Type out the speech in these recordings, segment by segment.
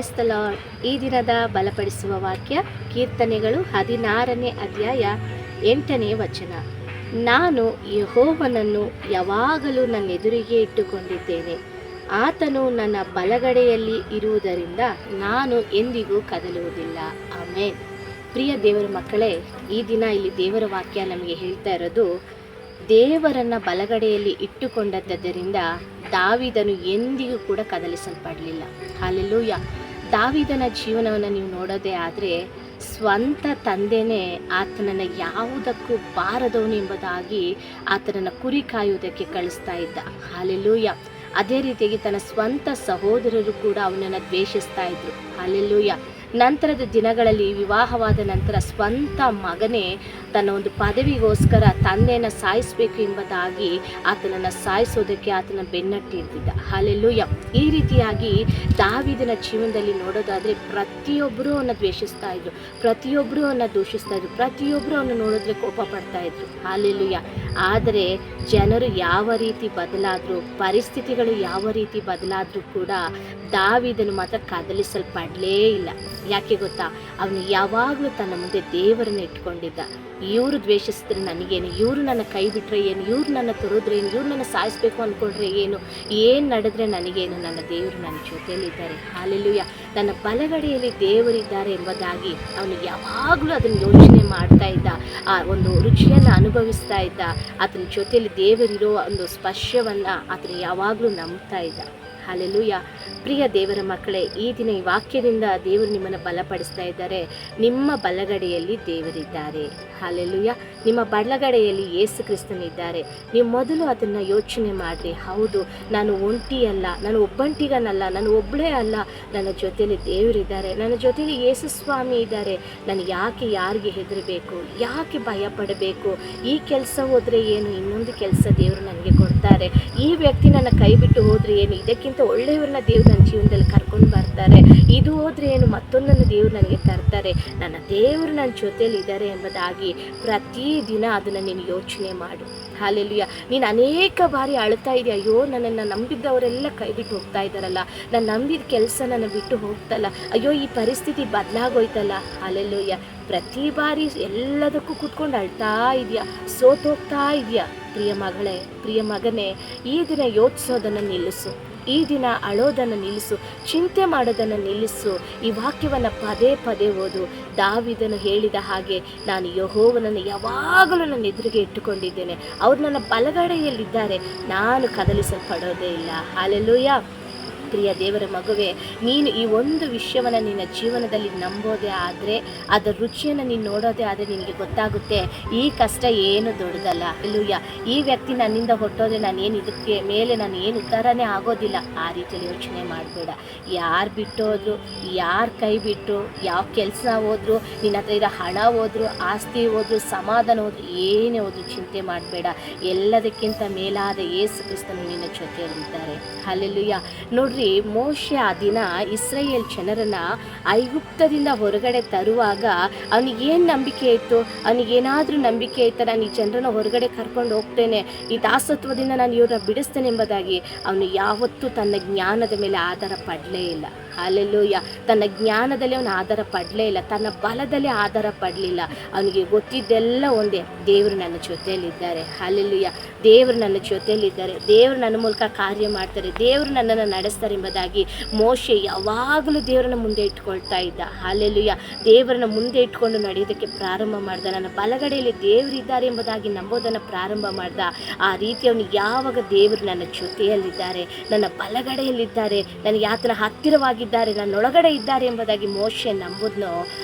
Price the lord. ಈ ದಿನದ ಬಲಪಡಿಸುವ ವಾಕ್ಯ ಕೀರ್ತನೆಗಳು 16ನೇ ಅಧ್ಯಾಯ 8ನೇ ವಚನ. ನಾನು ಯೆಹೋವನನ್ನು ಯಾವಾಗಲೂ ನನ್ನ ಎದುರಿಗೆ ಇಟ್ಟುಕೊಂಡಿದ್ದೇನೆ. ಆತನು ನನ್ನ ಬಲಗಡೆಯಲ್ಲಿ ಇರುವುದರಿಂದ ನಾನು ಎಂದಿಗೂ ಕದಲುವುದಿಲ್ಲ. ಆಮೆನ್. ಪ್ರಿಯ ದೇವರ ಮಕ್ಕಳೇ, ಈ ದಿನ ಇಲ್ಲಿ ದೇವರ ವಾಕ್ಯ ನಮಗೆ ಹೇಳ್ತಾ ಇರೋದು, ದೇವರನ್ನ ಬಲಗಡೆಯಲ್ಲಿ ಇಟ್ಟುಕೊಂಡದ್ದರಿಂದ ದಾವೀದನು ಎಂದಿಗೂ ಕೂಡ ಕದಲಿಸಲ್ಪಡಲಿಲ್ಲ. ಹಲ್ಲೆಲೂಯಾ. ದಾವೀದನ ಜೀವನವನ್ನು ನೀವು ನೋಡೋದೇ ಆದರೆ ಸ್ವಂತ ತಂದೆಯೇ ಆತನನ್ನು ಯಾವುದಕ್ಕೂ ಬಾರದವನು ಎಂಬುದಾಗಿ ಆತನನ್ನು ಕುರಿ ಕಾಯುವುದಕ್ಕೆ ಕಳಿಸ್ತಾ ಇದ್ದ. ಹಲ್ಲೆಲೂಯಾ. ಅದೇ ರೀತಿಯಾಗಿ ತನ್ನ ಸ್ವಂತ ಸಹೋದರರು ಕೂಡ ಅವನನ್ನು ದ್ವೇಷಿಸ್ತಾ ಇದ್ರು. ಹಲ್ಲೆಲೂಯಾ. ನಂತರದ ದಿನಗಳಲ್ಲಿ ವಿವಾಹವಾದ ನಂತರ ಸ್ವಂತ ಮಗನೇ ತನ್ನ ಒಂದು ಪದವಿಗೋಸ್ಕರ ತಂದೆಯನ್ನು ಸಾಯಿಸಬೇಕು ಎಂಬುದಾಗಿ ಆತನನ್ನು ಸಾಯಿಸೋದಕ್ಕೆ ಆತನ ಬೆನ್ನಟ್ಟಿರ್ತಿದ್ದ. ಹಲ್ಲೆಲೂಯಾ. ಈ ರೀತಿಯಾಗಿ ದಾವೀದನ ಜೀವನದಲ್ಲಿ ನೋಡೋದಾದರೆ ಪ್ರತಿಯೊಬ್ಬರೂ ಅವನ್ನ ದ್ವೇಷಿಸ್ತಾ ಇದ್ರು, ಪ್ರತಿಯೊಬ್ಬರೂ ಅವನ್ನ ದೂಷಿಸ್ತಾ ಇದ್ರು, ಪ್ರತಿಯೊಬ್ಬರು ಅವನ್ನ ನೋಡಿದ್ರೆ ಕೋಪ ಪಡ್ತಾ ಇದ್ರು. ಹಲ್ಲೆಲೂಯಾ. ಆದರೆ ಜನರು ಯಾವ ರೀತಿ ಬದಲಾದರೂ, ಪರಿಸ್ಥಿತಿಗಳು ಯಾವ ರೀತಿ ಬದಲಾದರೂ ಕೂಡ ದಾವೀದನು ಮಾತ್ರ ಕದಲಿಸಲ್ಪಡಲೇ ಇಲ್ಲ. ಯಾಕೆ ಗೊತ್ತಾ? ಅವನು ಯಾವಾಗಲೂ ತನ್ನ ಮುಂದೆ ದೇವರನ್ನು ಇಟ್ಕೊಂಡಿದ್ದ. ಇವರು ದ್ವೇಷಿಸಿದ್ರೆ ನನಗೇನು, ಇವರು ನನ್ನ ಕೈ ಬಿಟ್ಟರೆ ಏನು, ಇವ್ರು ನನ್ನ ತೊರೆದ್ರೆ ಏನು, ಇವ್ರು ನನ್ನ ಸಾಯಿಸಬೇಕು ಅಂದ್ಕೊಂಡ್ರೆ ಏನು ನಡೆದ್ರೆ ನನಗೇನು, ನನ್ನ ದೇವರು ನನ್ನ ಜೊತೆಯಲ್ಲಿದ್ದಾರೆ. ಹಲ್ಲೆಲೂಯಾ. ನನ್ನ ಬಲಗಡೆಯಲ್ಲಿ ದೇವರಿದ್ದಾರೆ ಎಂಬುದಾಗಿ ಅವನು ಯಾವಾಗಲೂ ಅದನ್ನು ಯೋಚನೆ ಮಾಡ್ತಾ ಇದ್ದ. ಆ ಒಂದು ರುಚಿಯನ್ನು ಅನುಭವಿಸ್ತಾ ಇದ್ದ. ಆತನ ಜೊತೆಯಲ್ಲಿ ದೇವರಿರೋ ಒಂದು ಸ್ಪರ್ಶವನ್ನು ಆತನು ಯಾವಾಗಲೂ ನಂಬ್ತಾ ಇದ್ದ. ಹಲ್ಲೆಲೂಯಾ. ಪ್ರಿಯ ದೇವರ ಮಕ್ಕಳೇ, ಈ ದಿನ ಈ ವಾಕ್ಯದಿಂದ ದೇವರು ನಿಮ್ಮನ್ನು ಬಲಪಡಿಸ್ತಾ ಇದ್ದಾರೆ. ನಿಮ್ಮ ಬಲಗಡೆಯಲ್ಲಿ ದೇವರಿದ್ದಾರೆ. ಹಲ್ಲೆಲೂಯಾ. ನಿಮ್ಮ ಬಲಗಡೆಯಲ್ಲಿ ಯೇಸು ಕ್ರಿಸ್ತನಿದ್ದಾರೆ. ನೀವು ಮೊದಲು ಅದನ್ನು ಯೋಚನೆ ಮಾಡಿರಿ. ಹೌದು, ನಾನು ಒಂಟಿಯಲ್ಲ, ನಾನು ಒಬ್ಬಂಟಿಗನಲ್ಲ, ನಾನು ಒಬ್ಬಳೇ ಅಲ್ಲ, ನನ್ನ ಜೊತೆಯಲ್ಲಿ ದೇವರಿದ್ದಾರೆ, ನನ್ನ ಜೊತೆಯಲ್ಲಿ ಯೇಸು ಸ್ವಾಮಿ ಇದ್ದಾರೆ. ನಾನು ಯಾಕೆ ಯಾರಿಗೆ ಹೆದರಬೇಕು, ಯಾಕೆ ಭಯ ಪಡಬೇಕು? ಈ ಕೆಲಸ ಹೋದರೆ ಏನು, ಇನ್ನೊಂದು ಕೆಲಸ ದೇವರು ನನಗೆ ಕೊಡ್ತಾರೆ. ಈ ವ್ಯಕ್ತಿ ನನ್ನ ಕೈ ಬಿಟ್ಟು ಹೋದರೆ ಏನು, ಇದಕ್ಕಿಂತ ಒಳ್ಳೆಯವ್ರನ್ನ ದೇವ್ರು ನನ್ನ ಜೀವನದಲ್ಲಿ ಕರ್ಕೊಂಡು ಬರ್ತಾರೆ. ಇದು ಹೋದರೆ ಏನು, ಮತ್ತೊಂದನ್ನು ದೇವ್ರು ನನಗೆ ತರ್ತಾರೆ. ನನ್ನ ದೇವರು ನನ್ನ ಜೊತೆಯಲ್ಲಿ ಇದ್ದಾರೆ ಎಂಬುದಾಗಿ ಪ್ರತಿದಿನ ಅದನ್ನು ನೀನು ಯೋಚನೆ ಮಾಡು. ಹಲ್ಲೆಲೂಯಾ. ನೀನು ಅನೇಕ ಬಾರಿ ಅಳ್ತಾ ಇದೆಯಾ, ಅಯ್ಯೋ ನನ್ನನ್ನು ನಂಬಿದ್ದವರೆಲ್ಲ ಕೈ ಬಿಟ್ಟು ಹೋಗ್ತಾ ಇದ್ದಾರಲ್ಲ, ನಾನು ನಂಬಿದ ಕೆಲಸ ನನ್ನ ಬಿಟ್ಟು ಹೋಗ್ತಲ್ಲ, ಅಯ್ಯೋ ಈ ಪರಿಸ್ಥಿತಿ ಬದಲಾಗೋಯ್ತಲ್ಲ. ಹಲ್ಲೆಲೂಯಾ. ಪ್ರತಿ ಬಾರಿ ಎಲ್ಲದಕ್ಕೂ ಕೂತ್ಕೊಂಡು ಅಳ್ತಾ ಇದೆಯಾ, ಸೋತೋಗ್ತಾ ಇದೆಯಾ? ಪ್ರಿಯ ಮಗಳೇ, ಪ್ರಿಯ ಮಗನೇ, ಈ ದಿನ ಯೋಚಿಸೋದನ್ನು ನಿಲ್ಲಿಸು. ಈ ದಿನ ಅಳೋದನ್ನು ನಿಲ್ಲಿಸು, ಚಿಂತೆ ಮಾಡೋದನ್ನು ನಿಲ್ಲಿಸು. ಈ ವಾಕ್ಯವನ್ನು ಪದೇ ಪದೇ ಓದು. ದಾವೀದನು ಹೇಳಿದ ಹಾಗೆ, ನಾನು ಯೆಹೋವನನ್ನು ಯಾವಾಗಲೂ ನನ್ನ ಎದುರಿಗೆ ಇಟ್ಟುಕೊಂಡಿದ್ದೇನೆ, ಅವ್ರು ನನ್ನ ಬಲಗಡೆಯಲ್ಲಿದ್ದಾರೆ, ನಾನು ಕದಲಿಸಲ್ಪಡೋದೇ ಇಲ್ಲ. ಹಲ್ಲೆಲೂಯಾ. ಪ್ರಿಯ ದೇವರ ಮಗುವೆ, ನೀನು ಈ ಒಂದು ವಿಷಯವನ್ನು ನಿನ್ನ ಜೀವನದಲ್ಲಿ ನಂಬೋದೇ ಆದರೆ, ಅದರ ರುಚಿಯನ್ನು ನೀನು ನೋಡೋದೇ ಆದರೆ ನಿನಗೆ ಗೊತ್ತಾಗುತ್ತೆ ಈ ಕಷ್ಟ ಏನು ದೊಡ್ಡದಲ್ಲ. ಹಲ್ಲೆಲೂಯಾ. ಈ ವ್ಯಕ್ತಿ ನನ್ನಿಂದ ಹೊಟ್ಟೋದ್ರೆ ನಾನೇನು ಇದಕ್ಕೆ ಮೇಲೆ ನಾನು ಏನು ಉದ್ಧಾರನೇ ಆಗೋದಿಲ್ಲ. ಆ ರೀತಿಯಲ್ಲಿ ಯೋಚನೆ ಮಾಡಬೇಡ. ಯಾರು ಬಿಟ್ಟೋದ್ರು, ಯಾರು ಕೈ ಬಿಟ್ಟು, ಯಾವ ಕೆಲಸ ಹೋದ್ರು, ನಿನ್ನ ಹತ್ರ ಇರೋ ಹಣ ಹೋದ್ರು, ಆಸ್ತಿ ಹೋದ್ರು, ಸಮಾಧಾನ ಹೋದ್ರು, ಏನೇ ಹೋದ್ರು ಚಿಂತೆ ಮಾಡಬೇಡ. ಎಲ್ಲದಕ್ಕಿಂತ ಮೇಲಾದ ಯೇಸು ಕ್ರಿಸ್ತನು ನಿನ್ನ ಜೊತೆಯಲ್ಲಿದ್ದಾರೆ. ಹಲ್ಲೆಲೂಯಾ. ನೋಡ್ರಿ, ಮೋಶೆ ಆ ದಿನ ಇಸ್ರಾಯೇಲ್ ಜನರನ್ನ ಐಗುಪ್ತದಿಂದ ಹೊರಗಡೆ ತರುವಾಗ ಅವನಿಗೇನು ನಂಬಿಕೆ ಇತ್ತು? ಅವನಿಗೇನಾದರೂ ನಂಬಿಕೆ ಇತ್ತು, ನಾನು ಈ ಜನರನ್ನ ಹೊರಗಡೆ ಕರ್ಕೊಂಡು ಹೋಗ್ತೇನೆ, ಈ ದಾಸತ್ವದಿಂದ ನಾನು ಇವ್ರನ್ನ ಬಿಡಿಸ್ತೇನೆ ಎಂಬುದಾಗಿ. ಅವನು ಯಾವತ್ತೂ ತನ್ನ ಜ್ಞಾನದ ಮೇಲೆ ಆಧಾರ ಪಡಲೇ ಇಲ್ಲ. ಹಲ್ಲೆಲೂಯಾ. ತನ್ನ ಜ್ಞಾನದಲ್ಲಿ ಅವನು ಆಧಾರ ಪಡಲೇ ಇಲ್ಲ, ತನ್ನ ಬಲದಲ್ಲಿ ಆಧಾರ ಪಡಲಿಲ್ಲ. ಅವನಿಗೆ ಗೊತ್ತಿದ್ದೆಲ್ಲ ಒಂದೇ, ದೇವರು ನನ್ನ ಜೊತೆಯಲ್ಲಿದ್ದಾರೆ. ಹಲ್ಲೆಲೂಯಾ. ದೇವರು ನನ್ನ ಜೊತೆಯಲ್ಲಿದ್ದಾರೆ, ದೇವರು ನನ್ನ ಮೂಲಕ ಕಾರ್ಯ ಮಾಡ್ತಾರೆ, ದೇವರು ನನ್ನನ್ನು ನಡೆಸ್ತಾರೆ ಎಂಬುದಾಗಿ ಮೋಶೆ ಯಾವಾಗಲೂ ದೇವರನ್ನ ಮುಂದೆ ಇಟ್ಕೊಳ್ತಾ ಇದ್ದ. ಹಲ್ಲೆಲೂಯಾ. ದೇವರನ್ನ ಮುಂದೆ ಇಟ್ಕೊಂಡು ನಡೆಯೋದಕ್ಕೆ ಪ್ರಾರಂಭ ಮಾಡ್ದ. ನನ್ನ ಬಲಗಡೆಯಲ್ಲಿ ದೇವರಿದ್ದಾರೆ ಎಂಬುದಾಗಿ ನಂಬೋದನ್ನು ಪ್ರಾರಂಭ ಮಾಡ್ದ. ಆ ರೀತಿ ಅವನಿಗೆ ಯಾವಾಗ ದೇವರು ನನ್ನ ಜೊತೆಯಲ್ಲಿದ್ದಾರೆ, ನನ್ನ ಬಲಗಡೆಯಲ್ಲಿದ್ದಾರೆ, ನನಗೆ ಆತನ ಹತ್ತಿರವಾಗಿದ್ದಾರೆ, ನನ್ನೊಳಗಡೆ ಇದ್ದಾರೆ ಎಂಬುದಾಗಿ ಮೋಶೆ ನಂಬುದ್ನೋ,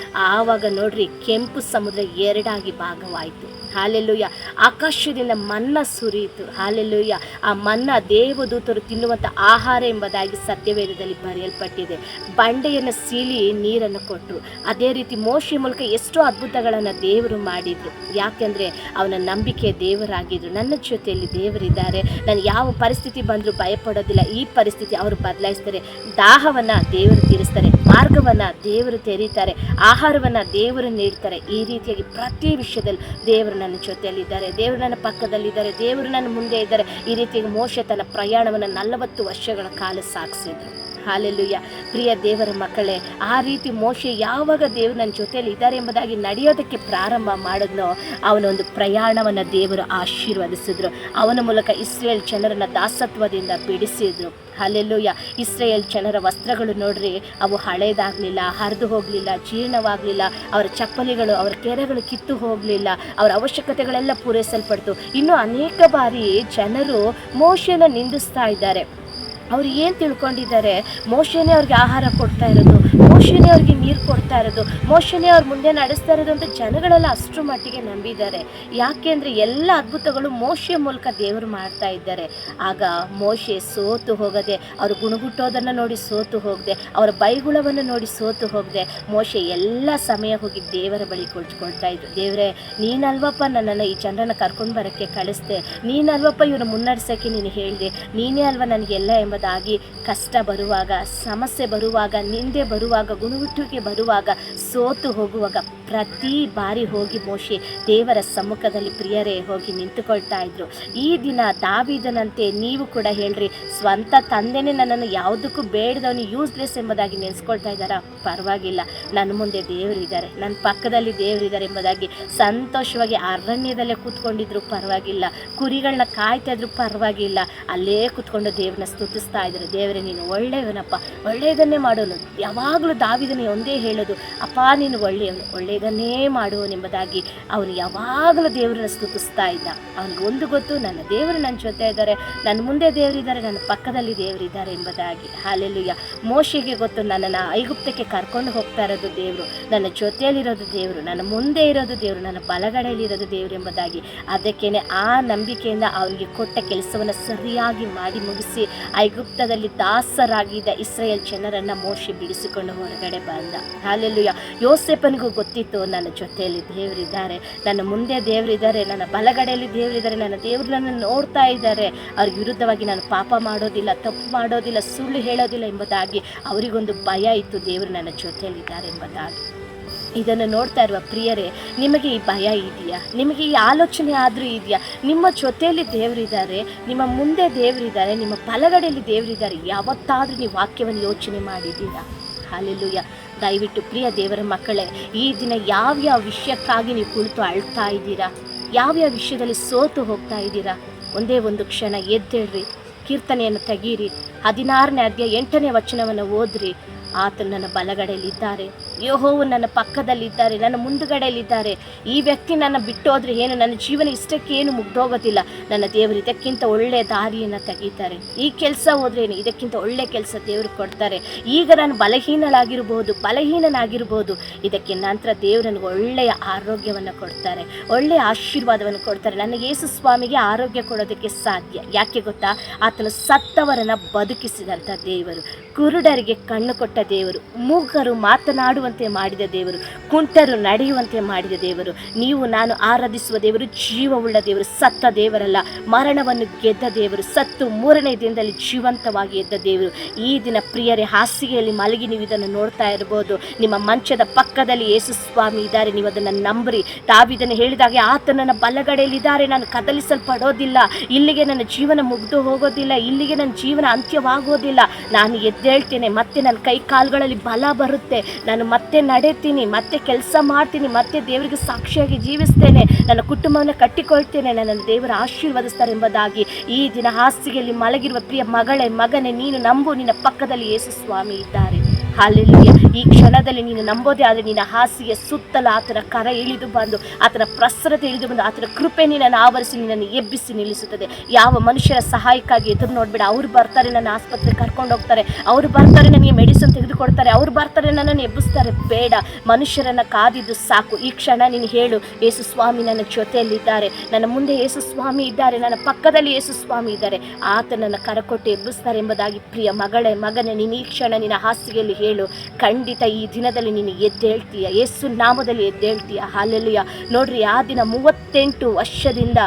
ಆವಾಗ ನೋಡ್ರಿ, ಕೆಂಪು ಸಮುದ್ರ ಎರಡಾಗಿ ಭಾಗವಾಯಿತು. ಹಲ್ಲೆಲೂಯಾ. ಆಕಾಶದಿಂದ ಮನ್ನ ಸುರಿಯಿತು. ಹಲ್ಲೆಲೂಯಾ. ಆ ಮನ್ನ ದೇವದೂತರು ತಿನ್ನುವಂಥ ಆಹಾರ ಎಂಬುದಾಗಿ ಸತ್ಯವೇದದಲ್ಲಿ ಬರೆಯಲ್ಪಟ್ಟಿದೆ. ಬಂಡೆಯನ್ನು ಸೀಳಿ ನೀರನ್ನು ಕೊಟ್ಟರು. ಅದೇ ರೀತಿ ಮೋಶೆ ಮೂಲಕ ಎಷ್ಟೋ ಅದ್ಭುತಗಳನ್ನು ದೇವರು ಮಾಡಿದರು. ಯಾಕೆಂದರೆ ಅವನ ನಂಬಿಕೆ ದೇವರಾಗಿದ್ದರು. ನನ್ನ ಜೊತೆಯಲ್ಲಿ ದೇವರಿದ್ದಾರೆ, ನಾನು ಯಾವ ಪರಿಸ್ಥಿತಿ ಬಂದರೂ ಭಯಪಡೋದಿಲ್ಲ. ಈ ಪರಿಸ್ಥಿತಿ ಅವರು ಬದಲಾಯಿಸ್ತಾರೆ. ದಾಹವನ್ನು ದೇವರು ತೀರಿಸ್ತಾರೆ, ಮಾರ್ಗವನ್ನು ದೇವರು ತೆರೀತಾರೆ, ಆಹಾರವನ್ನು ದೇವರು ನೀಡ್ತಾರೆ. ಈ ರೀತಿಯಾಗಿ ಪ್ರತಿ ವಿಷಯದಲ್ಲಿ ದೇವರು ನನ್ನ ಜೊತೆಯಲ್ಲಿದ್ದಾರೆ, ದೇವರು ನನ್ನ ಪಕ್ಕದಲ್ಲಿದ್ದಾರೆ, ದೇವರು ನನ್ನ ಮುಂದೆ ಇದ್ದಾರೆ. ಈ ರೀತಿಯಾಗಿ ಮೋಶೆ ತನ್ನ ಪ್ರಯಾಣವನ್ನು 40 ವರ್ಷಗಳ ಕಾಲ ಸಾಗಿಸಿದ್ರು. ಹಾಲೆಲೂಯ. ಪ್ರಿಯ ದೇವರ ಮಕ್ಕಳೇ, ಆ ರೀತಿ ಮೋಶೆ ಯಾವಾಗ ದೇವರು ನನ್ನ ಜೊತೆಯಲ್ಲಿ ಇದ್ದಾರೆ ಎಂಬುದಾಗಿ ನಡೆಯೋದಕ್ಕೆ ಪ್ರಾರಂಭ ಮಾಡಿದ್ನೋ ಅವನೊಂದು ಪ್ರಯಾಣವನ್ನು ದೇವರು ಆಶೀರ್ವದಿಸಿದ್ರು. ಅವನ ಮೂಲಕ ಇಸ್ರೇಲ್ ಜನರನ್ನು ದಾಸತ್ವದಿಂದ ಬಿಡಿಸಿದ್ರು. ಹಾಲೆಲೂಯ. ಇಸ್ರೇಲ್ ಜನರ ವಸ್ತ್ರಗಳು ನೋಡ್ರಿ, ಅವು ಹಳೇದಾಗಲಿಲ್ಲ, ಹರಿದು ಹೋಗಲಿಲ್ಲ, ಜೀರ್ಣವಾಗಲಿಲ್ಲ. ಅವರ ಚಪ್ಪಲಿಗಳು, ಅವರ ಕೆರೆಗಳು ಕಿತ್ತು ಹೋಗಲಿಲ್ಲ. ಅವರ ಅವಶ್ಯಕತೆಗಳೆಲ್ಲ ಪೂರೈಸಲ್ಪಡ್ತು. ಇನ್ನು ಅನೇಕ ಬಾರಿ ಜನರು ಮೋಶೆನ ನಿಂದಿಸ್ತಾ ಇದ್ದಾರೆ. ಅವ್ರು ಏನು ತಿಳ್ಕೊಂಡಿದ್ದಾರೆ, ಮೋಶೆನೇ ಅವ್ರಿಗೆ ಆಹಾರ ಕೊಡ್ತಾ ಇರೋದು, ಮೋಶೆನೇ ಅವ್ರಿಗೆ ನೀರು ಕೊಡ್ತಾ ಇರೋದು, ಮೋಶೆನೇ ಅವ್ರ ಮುಂದೆ ನಡೆಸ್ತಾ ಇರೋದು ಅಂತ ಜನಗಳೆಲ್ಲ ಅಷ್ಟರ ಮಟ್ಟಿಗೆ ನಂಬಿದ್ದಾರೆ. ಯಾಕೆಂದರೆ ಎಲ್ಲ ಅದ್ಭುತಗಳು ಮೋಶೆ ಮೂಲಕ ದೇವರು ಮಾಡ್ತಾ ಇದ್ದಾರೆ. ಆಗ ಮೋಶೆ ಸೋತು ಹೋಗದೆ, ಅವರು ಗುಣಗುಟ್ಟೋದನ್ನು ನೋಡಿ ಸೋತು ಹೋಗದೆ, ಅವರ ಬೈಗುಳವನ್ನು ನೋಡಿ ಸೋತು ಹೋಗದೆ, ಮೋಶೆ ಎಲ್ಲ ಸಮಯ ಹೋಗಿ ದೇವರ ಬಳಿ ಕೊಡ್ತಾ ಇದ್ರು. ದೇವರೇ, ನೀನಲ್ವಪ್ಪ ನನ್ನನ್ನು ಈ ಜನರನ್ನು ಕರ್ಕೊಂಡು ಬರೋಕ್ಕೆ ಕಳಿಸ್ದೆ, ನೀನಲ್ವಪ್ಪ ಇವ್ರನ್ನ ಮುನ್ನಡೆಸೋಕ್ಕೆ ನೀನು ಹೇಳಿದೆ, ನೀನೇ ಅಲ್ವ ನನಗೆಲ್ಲ ಎಂಬುದಾಗಿ ಕಷ್ಟ ಬರುವಾಗ, ಸಮಸ್ಯೆ ಬರುವಾಗ, ನಿಂದೆ ಬರುವಾಗ, ಗುಣಗುಟ್ಟುವಿಕೆ ಬರುವಾಗ, ಸೋತು ಹೋಗುವಾಗ ಪ್ರತಿ ಬಾರಿ ಹೋಗಿ ಮೋಶೆ ದೇವರ ಸಮ್ಮುಖದಲ್ಲಿ ಪ್ರಿಯರೇ ಹೋಗಿ ನಿಂತುಕೊಳ್ತಾ ಇದ್ರು. ಈ ದಿನ ದಾವೀದನಂತೆ ನೀವು ಕೂಡ ಹೇಳ್ರಿ, ಸ್ವಂತ ತಂದೆನೇ ನನ್ನನ್ನು ಯಾವುದಕ್ಕೂ ಬೇಡದವನು, ಯೂಸ್ಲೆಸ್ ಎಂಬುದಾಗಿ ನೆನೆಸ್ಕೊಳ್ತಾ ಇದ್ದಾರಾ? ಪರವಾಗಿಲ್ಲ, ನನ್ನ ಮುಂದೆ ದೇವರಿದ್ದಾರೆ, ನನ್ನ ಪಕ್ಕದಲ್ಲಿ ದೇವರಿದ್ದಾರೆ ಎಂಬುದಾಗಿ ಸಂತೋಷವಾಗಿ ಅರಣ್ಯದಲ್ಲೇ ಕೂತ್ಕೊಂಡಿದ್ರು ಪರವಾಗಿಲ್ಲ, ಕುರಿಗಳನ್ನ ಕಾಯ್ತಾ ಇದ್ರು ಪರವಾಗಿಲ್ಲ, ಅಲ್ಲೇ ಕೂತ್ಕೊಂಡು ದೇವ್ರನ್ನ ಸ್ತುತಿಸ್ತಾ ಇದ್ರು. ದೇವರೇ, ನೀನು ಒಳ್ಳೆಯವನಪ್ಪ, ಒಳ್ಳೆಯದನ್ನೇ ಮಾಡೋನು. ಯಾವಾಗಲೂ ದಾವೀದನೇ ಒಂದೇ ಹೇಳೋದು, ಅಪ್ಪ ನೀನು ಒಳ್ಳೆಯವನು, ಒಳ್ಳೆಯದನ್ನೇ ಮಾಡುವನೆಂಬುದಾಗಿ ಅವನು ಯಾವಾಗಲೂ ದೇವರನ್ನ ಸ್ತುತಿಸ್ತಾ ಇದ್ದ. ಅವನಿಗೆ ಒಂದು ಗೊತ್ತು, ನನ್ನ ದೇವರು ನನ್ನ ಜೊತೆ ಇದ್ದಾರೆ, ನನ್ನ ಮುಂದೆ ದೇವರಿದ್ದಾರೆ, ನನ್ನ ಪಕ್ಕದಲ್ಲಿ ದೇವರಿದ್ದಾರೆ ಎಂಬುದಾಗಿ. ಹಾಲೆಲೂಯ. ಮೋಶೆಗೆ ಗೊತ್ತು, ನನ್ನನ್ನು ಐಗುಪ್ತಕ್ಕೆ ಕರ್ಕೊಂಡು ಹೋಗ್ತಾ ಇರೋದು ದೇವರು, ನನ್ನ ಜೊತೆಯಲ್ಲಿರೋದು ದೇವರು, ನನ್ನ ಮುಂದೆ ಇರೋದು ದೇವರು, ನನ್ನ ಬಲಗಡೆಯಲ್ಲಿರೋದು ದೇವರು ಎಂಬುದಾಗಿ. ಅದಕ್ಕೇನೆ ಆ ನಂಬಿಕೆಯಿಂದ ಅವನಿಗೆ ಕೊಟ್ಟ ಕೆಲಸವನ್ನು ಸರಿಯಾಗಿ ಮಾಡಿ ಮುಗಿಸಿ ಐಗುಪ್ತದಲ್ಲಿ ದಾಸರಾಗಿದ್ದ ಇಸ್ರಾಯೇಲ್ ಜನರನ್ನು ಮೋಶೆ ಬಿಡಿಸಿಕೊಂಡು ಹೊರಗಡೆ ಬಂದ. ಹಾಲೆಲೂಯ. ಯೋಸೇಫನಿಗೂ ಗೊತ್ತಿತ್ತು, ನನ್ನ ಜೊತೆಯಲ್ಲಿ ದೇವರಿದ್ದಾರೆ, ನನ್ನ ಮುಂದೆ ದೇವರಿದ್ದಾರೆ, ನನ್ನ ಬಲಗಡೆಯಲ್ಲಿ ದೇವರಿದ್ದಾರೆ, ನನ್ನ ದೇವರು ನನ್ನನ್ನು ನೋಡ್ತಾ ಇದ್ದಾರೆ, ಅವ್ರ ವಿರುದ್ಧವಾಗಿ ನಾನು ಪಾಪ ಮಾಡೋದಿಲ್ಲ, ತಪ್ಪು ಮಾಡೋದಿಲ್ಲ, ಸುಳ್ಳು ಹೇಳೋದಿಲ್ಲ ಎಂಬುದಾಗಿ ಅವರಿಗೊಂದು ಭಯ ಇತ್ತು, ದೇವರು ನನ್ನ ಜೊತೆಯಲ್ಲಿದ್ದಾರೆ ಎಂಬುದಾಗಿ. ಇದನ್ನು ನೋಡ್ತಾ ಇರುವ ಪ್ರಿಯರೇ, ನಿಮಗೆ ಈ ಭಯ ಇದೆಯಾ? ನಿಮಗೆ ಈ ಆಲೋಚನೆ ಆದರೂ ಇದೆಯಾ? ನಿಮ್ಮ ಜೊತೆಯಲ್ಲಿ ದೇವರಿದ್ದಾರೆ, ನಿಮ್ಮ ಮುಂದೆ ದೇವರಿದ್ದಾರೆ, ನಿಮ್ಮ ಬಲಗಡೆಯಲ್ಲಿ ದೇವರಿದ್ದಾರೆ. ಯಾವತ್ತಾದರೂ ನೀವು ವಾಕ್ಯವನ್ನು ಯೋಚನೆ ಮಾಡಿದ್ದೀರಾ? ಹಾಲೆಲೂಯ. ದಯವಿಟ್ಟು ಪ್ರಿಯ ದೇವರ ಮಕ್ಕಳೇ, ಈ ದಿನ ಯಾವ್ಯಾವ ವಿಷಯಕ್ಕಾಗಿ ನೀವು ಕುಳಿತು ಅಳ್ತಾ ಇದ್ದೀರಾ? ಯಾವ್ಯಾವ ವಿಷಯದಲ್ಲಿ ಸೋತು ಹೋಗ್ತಾ ಇದ್ದೀರಾ? ಒಂದೇ ಒಂದು ಕ್ಷಣ ಎದ್ದೇಳ್ರಿ, ಕೀರ್ತನೆಯನ್ನು ತೆಗೀರಿ, 16ನೇ ಅಧ್ಯಾಯ 8ನೇ ವಚನವನ್ನು ಓದ್ರಿ. ಆತನು ನನ್ನ ಬಲಗಡೆಯಲ್ಲಿದ್ದಾರೆ, ಯೆಹೋವನು ನನ್ನ ಪಕ್ಕದಲ್ಲಿದ್ದಾರೆ, ನನ್ನ ಮುಂದುಗಡೆಯಲ್ಲಿದ್ದಾರೆ. ಈ ವ್ಯಕ್ತಿ ನನ್ನ ಬಿಟ್ಟು ಹೋದರೆ ಏನು, ನನ್ನ ಜೀವನ ಇಷ್ಟಕ್ಕೆ ಏನು ಮುಗ್ದೋಗೋದಿಲ್ಲ. ನನ್ನ ದೇವರು ಇದಕ್ಕಿಂತ ಒಳ್ಳೆಯ ದಾರಿಯನ್ನು ತೆಗೀತಾರೆ. ಈ ಕೆಲಸ ಹೋದ್ರೇನು, ಇದಕ್ಕಿಂತ ಒಳ್ಳೆಯ ಕೆಲಸ ದೇವರು ಕೊಡ್ತಾರೆ. ಈಗ ನಾನು ಬಲಹೀನನಾಗಿರ್ಬೋದು, ಇದಕ್ಕೆ ನಂತರ ದೇವರು ನನಗೆ ಒಳ್ಳೆಯ ಆರೋಗ್ಯವನ್ನು ಕೊಡ್ತಾರೆ, ಒಳ್ಳೆಯ ಆಶೀರ್ವಾದವನ್ನು ಕೊಡ್ತಾರೆ. ನನ್ನ ಯೇಸು ಸ್ವಾಮಿಗೆ ಆರೋಗ್ಯ ಕೊಡೋದಕ್ಕೆ ಸಾಧ್ಯ. ಯಾಕೆ ಗೊತ್ತಾ? ಆತನು ಸತ್ತವರನ್ನು ಬದುಕಿಸಿದಂಥ ದೇವರು, ಕುರುಡರಿಗೆ ಕಣ್ಣು ಕೊಟ್ಟ ದೇವರು, ಮೂಕರು ಮಾತನಾಡುವಂತೆ ಮಾಡಿದ ದೇವರು, ಕುಂಟರು ನಡೆಯುವಂತೆ ಮಾಡಿದ ದೇವರು. ನೀವು ನಾನು ಆರಾಧಿಸುವ ದೇವರು ಜೀವವುಳ್ಳ ದೇವರು, ಸತ್ತ ದೇವರಲ್ಲ, ಮರಣವನ್ನು ಗೆದ್ದ ದೇವರು, ಸತ್ತು 3ನೇ ದಿನದಲ್ಲಿ ಜೀವಂತವಾಗಿ ಎದ್ದ ದೇವರು. ಈ ದಿನ ಪ್ರಿಯರೇ, ಹಾಸಿಗೆಯಲ್ಲಿ ಮಲಗಿ ನೀವು ಇದನ್ನು ನೋಡ್ತಾ ಇರ್ಬೋದು. ನಿಮ್ಮ ಮಂಚದ ಪಕ್ಕದಲ್ಲಿ ಯೇಸು ಸ್ವಾಮಿ ಇದ್ದಾರೆ, ನೀವು ಅದನ್ನು ನಂಬ್ರಿ. ದಾವೀದನು ಹೇಳಿದಾಗೆ, ಆತನನ್ನ ಬಲಗಡೆಯಲ್ಲಿದ್ದಾರೆ, ನಾನು ಕದಲಿಸಲ್ಪಡೋದಿಲ್ಲ, ಇಲ್ಲಿಗೆ ನನ್ನ ಜೀವನ ಮುಗ್ದು ಹೋಗೋದಿಲ್ಲ, ಇಲ್ಲಿಗೆ ನನ್ನ ಜೀವನ ಅಂತ್ಯವಾಗೋದಿಲ್ಲ. ನಾನು ಎದ್ದೇಳ್ತೇನೆ, ಮತ್ತೆ ನನ್ನ ಕೈ ಕಾಲುಗಳಲ್ಲಿ ಬಲ ಬರುತ್ತೆ, ನಾನು ಮತ್ತೆ ನಡೆತೀನಿ, ಮತ್ತೆ ಕೆಲಸ ಮಾಡ್ತೀನಿ, ಮತ್ತೆ ದೇವರಿಗೆ ಸಾಕ್ಷಿಯಾಗಿ ಜೀವಿಸ್ತೇನೆ, ನನ್ನ ಕುಟುಂಬವನ್ನು ಕಟ್ಟಿಕೊಳ್ತೇನೆ, ನನ್ನ ದೇವರ ಆಶೀರ್ವದಿಸ್ತಾರೆ ಎಂಬುದಾಗಿ. ಈ ದಿನ ಹಾಸಿಗೆಯಲ್ಲಿ ಮಲಗಿರುವ ಪ್ರಿಯ ಮಗನೇ, ನೀನು ನಂಬು, ನಿನ್ನ ಪಕ್ಕದಲ್ಲಿ ಯೇಸು ಸ್ವಾಮಿ ಇದ್ದಾರೆ. ಹಾಲೆಲೂಯ. ಈ ಕ್ಷಣದಲ್ಲಿ ನೀನು ನಂಬೋದೇ ಆದರೆ ನಿನ್ನ ಹಾಸಿಗೆ ಸುತ್ತಲೂ ಆತನ ಕರ ಇಳಿದು ಬಂದು, ಆತನ ಪ್ರಸರತೆ ಇಳಿದು ಬಂದು, ಆತನ ಕೃಪೆ ನಿನ್ನನ್ನು ಆವರಿಸಿ ನಿನ್ನನ್ನು ಎಬ್ಬಿಸಿ ನಿಲ್ಲಿಸುತ್ತದೆ. ಯಾವ ಮನುಷ್ಯರ ಸಹಾಯಕ್ಕಾಗಿ ಎದುರು ನೋಡಬೇಡ. ಅವ್ರು ಬರ್ತಾರೆ, ನನ್ನ ಆಸ್ಪತ್ರೆಗೆ ಕರ್ಕೊಂಡು ಹೋಗ್ತಾರೆ, ಅವರು ಬರ್ತಾರೆ, ನನಗೆ ಮೆಡಿಸಿನ್ ತೆಗೆದುಕೊಡ್ತಾರೆ, ಅವ್ರು ಬರ್ತಾರೆ, ನನ್ನನ್ನು ಎಬ್ಬಿಸ್ತಾರೆ. ಬೇಡ, ಮನುಷ್ಯರನ್ನು ಕಾದಿದ್ದು ಸಾಕು. ಈ ಕ್ಷಣ ನೀನು ಹೇಳು, ಯೇಸು ಸ್ವಾಮಿ ನನ್ನ ಜೊತೆಯಲ್ಲಿದ್ದಾರೆ, ನನ್ನ ಮುಂದೆ ಯೇಸು ಸ್ವಾಮಿ ಇದ್ದಾರೆ, ನನ್ನ ಪಕ್ಕದಲ್ಲಿ ಯೇಸು ಸ್ವಾಮಿ ಇದ್ದಾರೆ, ಆತನನ್ನು ಕರಕೊಟ್ಟು ಎಬ್ಬಿಸ್ತಾರೆ ಎಂಬುದಾಗಿ. ಪ್ರಿಯ ಮಗನೇ, ನೀನು ಈ ಕ್ಷಣ ನಿನ್ನ ಹಾಸಿಗೆಯಲ್ಲಿ ಹೇಳು. ಖಂಡಿತ ಖಂಡಿತ ಈ ದಿನದಲ್ಲಿ ನೀನು ಎದ್ದೇಳ್ತೀಯ, ಯೇಸು ನಾಮದಲ್ಲಿ ಎದ್ದೇಳ್ತೀಯ. ಹಾಲೆಲೂಯ. ನೋಡ್ರಿ, ಆ ದಿನ 38 ವರ್ಷದಿಂದ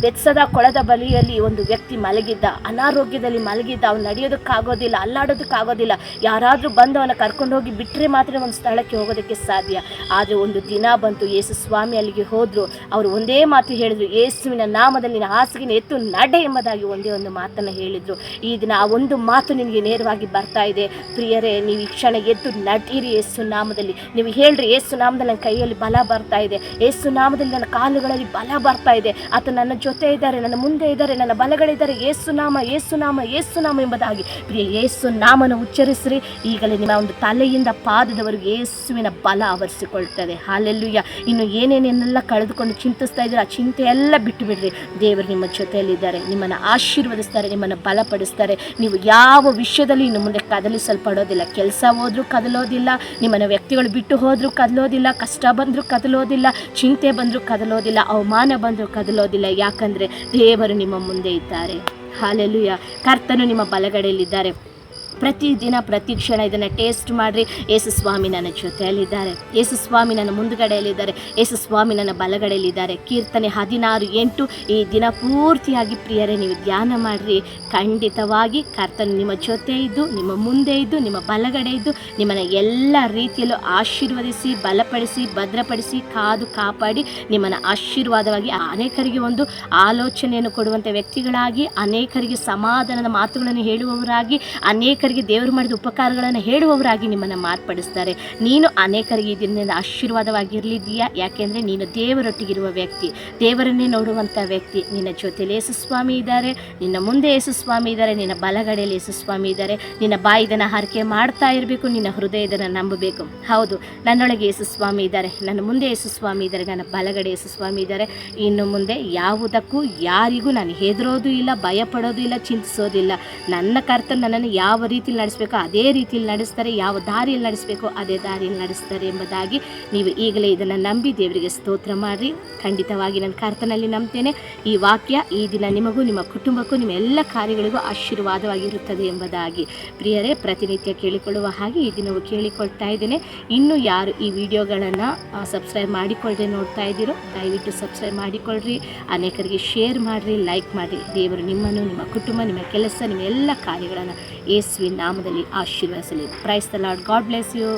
ಬೆತ್ಸದ ಕೊಳದ ಬಳಿಯಲ್ಲಿ ಒಂದು ವ್ಯಕ್ತಿ ಮಲಗಿದ್ದ, ಅನಾರೋಗ್ಯದಲ್ಲಿ ಮಲಗಿದ್ದ. ಅವ್ನು ನಡೆಯೋದಕ್ಕಾಗೋದಿಲ್ಲ, ಅಲ್ಲಾಡೋದಕ್ಕಾಗೋದಿಲ್ಲ. ಯಾರಾದರೂ ಬಂದು ಅವನ ಕರ್ಕೊಂಡು ಹೋಗಿ ಬಿಟ್ಟರೆ ಮಾತ್ರ ಒಂದು ಸ್ಥಳಕ್ಕೆ ಹೋಗೋದಕ್ಕೆ ಸಾಧ್ಯ. ಆದರೆ ಒಂದು ದಿನ ಬಂತು, ಯೇಸು ಸ್ವಾಮಿ ಅಲ್ಲಿಗೆ ಹೋದರು. ಅವರು ಒಂದೇ ಮಾತು ಹೇಳಿದರು, ಯೇಸುವಿನ ನಾಮದಲ್ಲಿ ನಿನ್ನ ಹಾಸಿಗೆನ ಎತ್ತು ನಡೆ ಎಂಬುದಾಗಿ ಒಂದೇ ಒಂದು ಮಾತನ್ನು ಹೇಳಿದರು. ಈ ದಿನ ಆ ಒಂದು ಮಾತು ನಿನಗೆ ನೇರವಾಗಿ ಬರ್ತಾ ಇದೆ. ಪ್ರಿಯರೇ, ನೀವು ಈ ಕ್ಷಣ ಎದ್ದು ನಡೀರಿ ಯೇಸು ನಾಮದಲ್ಲಿ. ನೀವು ಹೇಳ್ರಿ, ಯೇಸು ನಾಮದಲ್ಲಿ ನನ್ನ ಕೈಯಲ್ಲಿ ಬಲ ಬರ್ತಾ ಇದೆ, ಯೇಸು ನಾಮದಲ್ಲಿ ನನ್ನ ಕಾಲುಗಳಲ್ಲಿ ಬಲ ಬರ್ತಾ ಇದೆ. ಆತ ನನ್ನ ಜೊತೆ ಇದ್ದಾರೆ, ನನ್ನ ಮುಂದೆ ಇದ್ದಾರೆ, ನನ್ನ ಬಲಗಳಿದ್ದಾರೆ. ಯೇಸು ನಾಮ, ಯೇಸು ನಾಮ, ಯೇಸು ನಾಮ ಎಂಬುದಾಗಿ ಪ್ರಿಯ ಯೇಸು ನಾಮನ ಉಚ್ಚರಿಸ್ರಿ. ಈಗಲೇ ನಿಮ್ಮ ಒಂದು ತಲೆಯಿಂದ ಪಾದದವರೆಗೆ ಯೇಸುವಿನ ಬಲ ಆವರಿಸಿಕೊಳ್ತದೆ. ಹಾಲೆಲ್ಲೂಯ್ಯ. ಇನ್ನು ಏನೇನೆಲ್ಲ ಕಳೆದುಕೊಂಡು ಚಿಂತಿಸ್ತಾ ಇದ್ದೀರ, ಆ ಚಿಂತೆ ಎಲ್ಲ ಬಿಟ್ಟು ಬಿಡ್ರಿ. ದೇವರು ನಿಮ್ಮ ಜೊತೆಯಲ್ಲಿದ್ದಾರೆ, ನಿಮ್ಮನ್ನು ಆಶೀರ್ವದಿಸ್ತಾರೆ, ನಿಮ್ಮನ್ನು ಬಲಪಡಿಸ್ತಾರೆ. ನೀವು ಯಾವ ವಿಷಯದಲ್ಲಿ ಇನ್ನು ಮುಂದೆ ಕದಲಿಸಲ್ಪಡೋದಿಲ್ಲ. ಕೆಲಸ ಹೋದ್ರೂ ಕದಲೋದಿಲ್ಲ, ನಿಮ್ಮನ್ನು ವ್ಯಕ್ತಿಗಳು ಬಿಟ್ಟು ಹೋದರೂ ಕದಲೋದಿಲ್ಲ, ಕಷ್ಟ ಬಂದರೂ ಕದಲೋದಿಲ್ಲ, ಚಿಂತೆ ಬಂದರೂ ಕದಲೋದಿಲ್ಲ, ಅವಮಾನ ಬಂದರೂ ಕದಲೋದಿಲ್ಲ. ಯಾಕಂದರೆ ದೇವರು ನಿಮ್ಮ ಮುಂದೆ ಇದ್ದಾರೆ. ಹಾಲೆಲೂಯ. ಕರ್ತನು ನಿಮ್ಮ ಬಲಗಡೆಯಲ್ಲಿದ್ದಾರೆ. ಪ್ರತಿದಿನ ಪ್ರತಿ ಕ್ಷಣ ಇದನ್ನು ಟೇಸ್ಟ್ ಮಾಡಿರಿ. ಯೇಸು ಸ್ವಾಮಿ ನನ್ನ ಜೊತೆಯಲ್ಲಿದ್ದಾರೆ, ಯೇಸು ಸ್ವಾಮಿ ನನ್ನ ಮುಂದುಗಡೆಯಲ್ಲಿದ್ದಾರೆ, ಯೇಸು ಸ್ವಾಮಿ ನನ್ನ ಬಲಗಡೆಯಲ್ಲಿದ್ದಾರೆ. ಕೀರ್ತನೆ 16:8 ಈ ದಿನ ಪೂರ್ತಿಯಾಗಿ ಪ್ರಿಯರೇ ನೀವು ಧ್ಯಾನ ಮಾಡಿರಿ. ಖಂಡಿತವಾಗಿ ಕರ್ತನು ನಿಮ್ಮ ಜೊತೆ ಇದ್ದು, ನಿಮ್ಮ ಮುಂದೆ ಇದ್ದು, ನಿಮ್ಮ ಬಲಗಡೆ ಇದ್ದು, ನಿಮ್ಮನ್ನು ಎಲ್ಲ ರೀತಿಯಲ್ಲೂ ಆಶೀರ್ವದಿಸಿ, ಬಲಪಡಿಸಿ, ಭದ್ರಪಡಿಸಿ, ಕಾದು ಕಾಪಾಡಿ ನಿಮ್ಮನ್ನು ಆಶೀರ್ವಾದವಾಗಿ ಅನೇಕರಿಗೆ ಒಂದು ಆಲೋಚನೆಯನ್ನು ಕೊಡುವಂಥ ವ್ಯಕ್ತಿಗಳಾಗಿ, ಅನೇಕರಿಗೆ ಸಮಾಧಾನದ ಮಾತುಗಳನ್ನು ಹೇಳುವವರಾಗಿ, ಅನೇಕರಿಗೆ ದೇವರು ಮಾಡಿದ ಉಪಕಾರಗಳನ್ನು ಹೇಳುವವರಾಗಿ ನಿಮ್ಮನ್ನು ಮಾರ್ಪಡಿಸ್ತಾರೆ. ನೀನು ಅನೇಕರಿಗೆ ಇದರಿಂದ ಆಶೀರ್ವಾದವಾಗಿರಲಿದ್ದೀಯಾ? ಯಾಕೆಂದರೆ ನೀನು ದೇವರೊಟ್ಟಿಗಿರುವ ವ್ಯಕ್ತಿ, ದೇವರನ್ನೇ ನೋಡುವಂಥ ವ್ಯಕ್ತಿ. ನಿನ್ನ ಜೊತೆಯಲ್ಲಿ ಯೇಸು ಸ್ವಾಮಿ ಇದ್ದಾರೆ, ನಿನ್ನ ಮುಂದೆ ಯೇಸು ಸ್ವಾಮಿ ಇದ್ದಾರೆ, ನಿನ್ನ ಬಲಗಡೆಯಲ್ಲಿ ಯೇಸು ಸ್ವಾಮಿ ಇದ್ದಾರೆ. ನಿನ್ನ ಬಾಯಿದನ್ನು ಹರಕೆ ಮಾಡ್ತಾ ಇರಬೇಕು, ನಿನ್ನ ಹೃದಯದನ್ನು ನಂಬಬೇಕು. ಹೌದು, ನನ್ನೊಳಗೆ ಯೇಸು ಸ್ವಾಮಿ ಇದ್ದಾರೆ, ನನ್ನ ಮುಂದೆ ಯೇಸು ಸ್ವಾಮಿ ಇದ್ದಾರೆ, ನನ್ನ ಬಲಗಡೆ ಯೇಸು ಸ್ವಾಮಿ ಇದ್ದಾರೆ. ಇನ್ನು ಮುಂದೆ ಯಾವುದಕ್ಕೂ ಯಾರಿಗೂ ನಾನು ಹೆದರೋದು ಇಲ್ಲ, ಭಯಪಡೋದು ಇಲ್ಲ, ಚಿಂತಿಸೋದಿಲ್ಲ. ನನ್ನ ಕರ್ತನು ನನ್ನನ್ನು ಯಾವ ರೀತಿಯಲ್ಲಿ ನಡೆಸಬೇಕೋ ಅದೇ ರೀತಿಯಲ್ಲಿ ನಡೆಸ್ತಾರೆ, ಯಾವ ದಾರಿಯಲ್ಲಿ ನಡೆಸಬೇಕೋ ಅದೇ ದಾರಿಯಲ್ಲಿ ನಡೆಸ್ತಾರೆ ಎಂಬುದಾಗಿ ನೀವು ಈಗಲೇ ಇದನ್ನು ನಂಬಿ ದೇವರಿಗೆ ಸ್ತೋತ್ರ ಮಾಡಿರಿ. ಖಂಡಿತವಾಗಿ ನನ್ನ ಕರ್ತನಲ್ಲಿ ನಂಬ್ತೇನೆ. ಈ ವಾಕ್ಯ ಈ ದಿನ ನಿಮಗೂ, ನಿಮ್ಮ ಕುಟುಂಬಕ್ಕೂ, ನಿಮ್ಮ ಎಲ್ಲ ಕಾರ್ಯಗಳಿಗೂ ಆಶೀರ್ವಾದವಾಗಿರುತ್ತದೆ ಎಂಬುದಾಗಿ ಪ್ರಿಯರೇ ಪ್ರತಿನಿತ್ಯ ಕೇಳಿಕೊಳ್ಳುವ ಹಾಗೆ ಈ ದಿನವೂ ಕೇಳಿಕೊಳ್ತಾ ಇದ್ದೇನೆ. ಇನ್ನೂ ಯಾರು ಈ ವಿಡಿಯೋಗಳನ್ನು ಸಬ್ಸ್ಕ್ರೈಬ್ ಮಾಡಿಕೊಳ್ಳದೆ ನೋಡ್ತಾ ಇದ್ದೀರೋ ದಯವಿಟ್ಟು ಸಬ್ಸ್ಕ್ರೈಬ್ ಮಾಡಿಕೊಳ್ಳ್ರಿ, ಅನೇಕರಿಗೆ ಶೇರ್ ಮಾಡಿರಿ, ಲೈಕ್ ಮಾಡಿರಿ. ದೇವರು ನಿಮ್ಮನ್ನು, ನಿಮ್ಮ ಕುಟುಂಬ, ನಿಮ್ಮ ಕೆಲಸ, ನಿಮ್ಮ ಎಲ್ಲ ಕಾರ್ಯಗಳನ್ನು ಯೇಸುವಿನ ನಾಮದಲ್ಲಿ ಆಶೀರ್ವದಿಸಲಿ. Praise the Lord. God bless you.